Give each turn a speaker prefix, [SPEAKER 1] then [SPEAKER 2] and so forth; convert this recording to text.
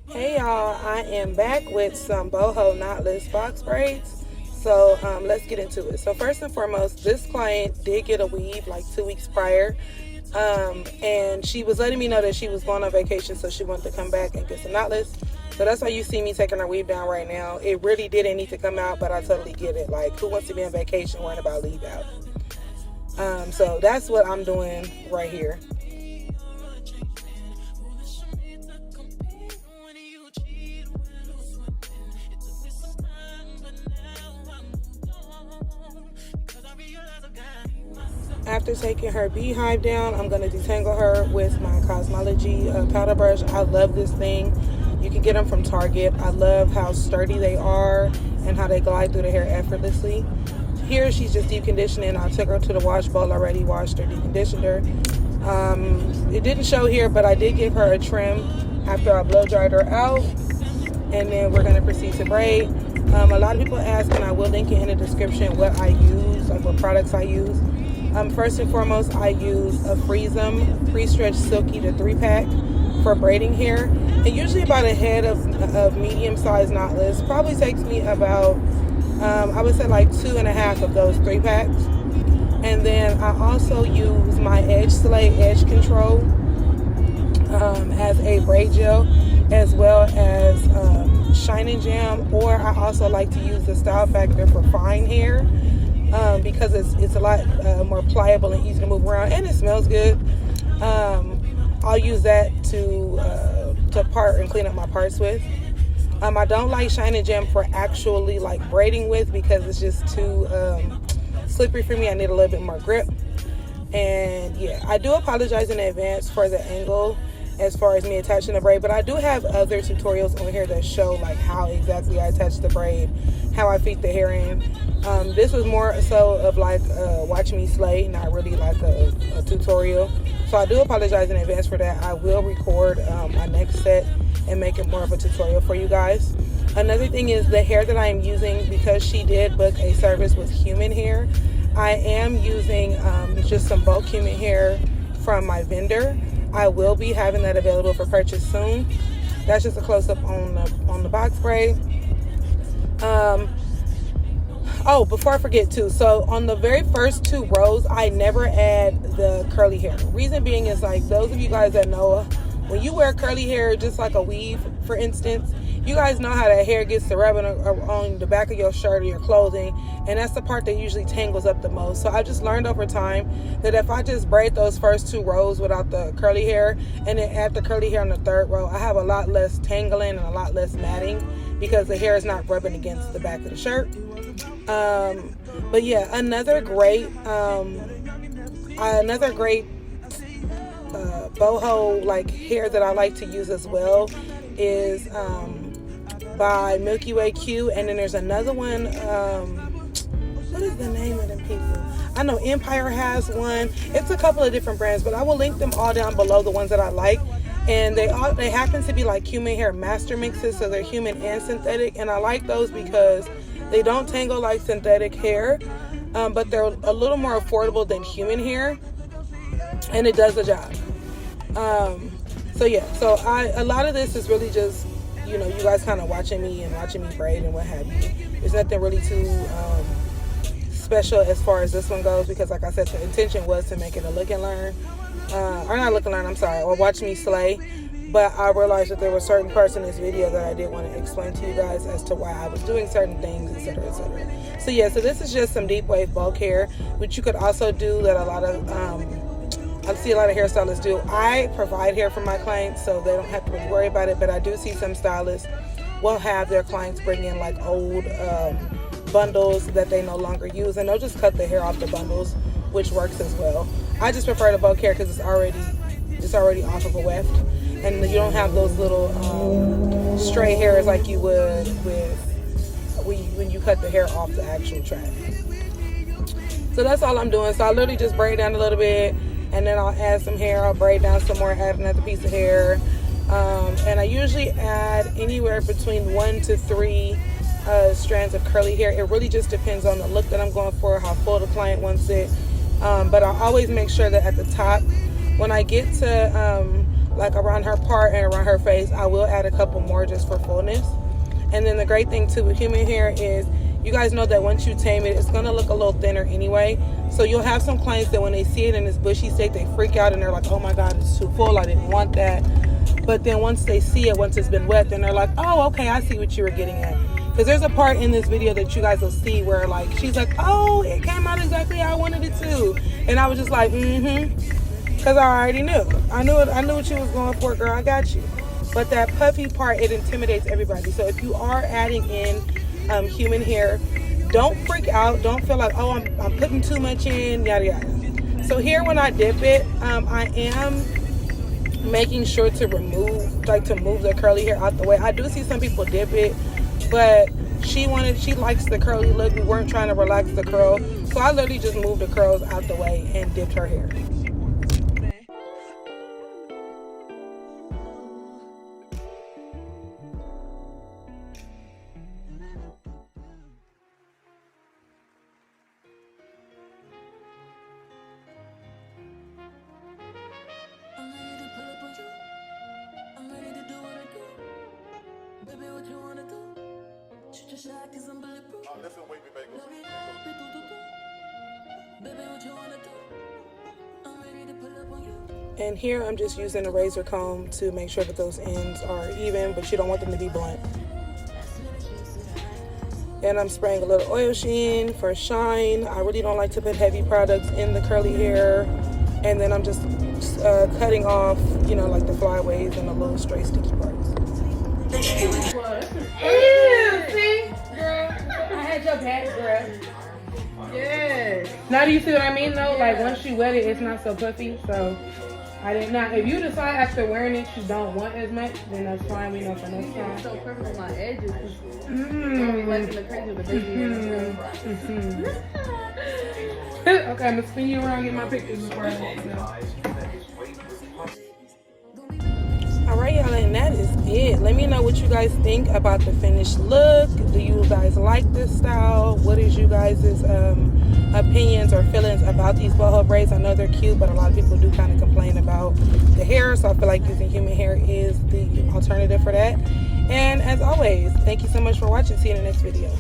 [SPEAKER 1] Hey y'all, I am back with some Boho Knotless box braids. So let's get into it. So first and foremost, this client did get a weave like 2 weeks prior. And she was letting me know that she was going on vacation, so she wanted to come back and get some knotless. So that's why you see me taking her weave down right now. It really didn't need to come out, but I totally get it. Like, who wants to be on vacation worrying about leave out? So that's what I'm doing right here. After taking her beehive down, I'm going to detangle her with my Cosmology powder brush. I love this thing. You can get them from Target. I love how sturdy they are and how they glide through the hair effortlessly. Here she's just deep conditioning. I took her to the wash bowl already, washed her, deep conditioned her. It didn't show here, but I did give her a trim after I blow dried her out. And then we're going to proceed to braid. A lot of people ask, and I will link it in the description, what I use, like what products I use. First and foremost, I use a Freezem Pre-Stretch Silky, the 3-pack for braiding hair. And usually about a head of medium-sized knotless. Probably takes me about, I would say like 2.5 of those 3-packs. And then I also use my Edge Slay Edge Control as a braid gel, as well as Shine and Jam, or I also like to use the Style Factor for fine hair. Because it's a lot more pliable and easy to move around, and it smells good. I'll use that to part and clean up my parts with. I don't like Shine and Jam for actually like braiding with, because it's just too slippery for me. I need a little bit more grip. And yeah, I do apologize in advance for the angle as far as me attaching the braid, but I do have other tutorials on here that show like how exactly I attach the braid, how I feed the hair in. This was more so of like watch me slay, not really like a tutorial. So I do apologize in advance for that. I will record my next set and make it more of a tutorial for you guys. Another thing is the hair that I am using, because she did book a service with human hair. I am using just some bulk human hair from my vendor. I will be having that available for purchase soon. That's just a close-up on the box braid. Oh, before I forget too, so on the very first 2 rows, I never add the curly hair. Reason being is, like, those of you guys that know, when you wear curly hair, just like a weave, for instance, you guys know how that hair gets to rubbing on the back of your shirt or your clothing, and that's the part that usually tangles up the most. So I just learned over time that if I just braid those first 2 rows without the curly hair, and then add the curly hair on the 3rd row, I have a lot less tangling and a lot less matting, because the hair is not rubbing against the back of the shirt. But yeah, another great boho like hair that I like to use as well is by Milky Way Q, and then there's another one. What is the name of them people? I know Empire has one. It's a couple of different brands, but I will link them all down below, the ones that I like. And they happen to be like human hair master mixes, so they're human and synthetic, and I like those because they don't tangle like synthetic hair, but they're a little more affordable than human hair, and it does the job. So yeah, so a lot of this is really just, you know, you guys kind of watching me braid and what have you. There's nothing really too special as far as this one goes, because like I said, the intention was to make it a look and learn, or not look and learn, I'm sorry, or watch me slay. But I realized that there were certain parts in this video that I did want to explain to you guys as to why I was doing certain things, etc., etc. So yeah, so this is just some deep wave bulk hair, which you could also do that a lot of I see a lot of hairstylists do. I provide hair for my clients, so they don't have to really worry about it, but I do see some stylists will have their clients bring in like old bundles that they no longer use, and they'll just cut the hair off the bundles, which works as well. I just prefer the bulk hair because it's already off of a weft, and you don't have those little stray hairs like you would when you cut the hair off the actual track. So that's all I'm doing. So I literally just braid down a little bit, and then I'll add some hair. I'll braid down some more, add another piece of hair, and I usually add anywhere between 1 to 3 strands of curly hair. It really just depends on the look that I'm going for, how full the client wants it. But I always make sure that at the top, when I get to like around her part and around her face. I will add a couple more just for fullness. And then the great thing too with human hair is, you guys know that once you tame it, it's going to look a little thinner anyway. So you'll have some clients that when they see it in this bushy state, they freak out and they're like, oh my God, it's too full, I didn't want that. But then once they see it, once it's been wet, then they're like, oh, okay, I see what you were getting at. Because there's a part in this video that you guys will see where like, she's like, oh, it came out exactly how I wanted it to. And I was just like, because I already knew. I knew what you was going for, girl, I got you. But that puffy part, it intimidates everybody. So if you are adding in human hair, don't freak out. Don't feel like, oh, I'm putting too much in, yada yada. So here when I dip it, I am making sure to move the curly hair out the way. I do see some people dip it, but she likes the curly look. We weren't trying to relax the curl, so I literally just moved the curls out the way and dipped her hair. And here I'm just using a razor comb to make sure that those ends are even, but you don't want them to be blunt. And I'm spraying a little oil sheen for shine. I really don't like to put heavy products in the curly hair. And then I'm just cutting off, you know, like the flyaways and the little stray sticky parts.
[SPEAKER 2] Ew, see? Girl, I had your back, girl. Yes. Now do you see what I mean though? Like once you wet it, it's not so puffy. So I did not. If you decide after wearing it you don't want as much, then that's fine. We know for next time.
[SPEAKER 3] It's so perfect on my edges. I'm like in the crazy with the baby hair.
[SPEAKER 1] Okay, I'm gonna spin you around and get my pictures before Alright y'all, and that is it. Let me know what you guys think about the finished look. Do you guys like this style? What is you guys' opinions or feelings about these boho braids? I know they're cute, but a lot of people do kind of complain about the hair, so I feel like using human hair is the alternative for that. And as always, thank you so much for watching. See you in the next video.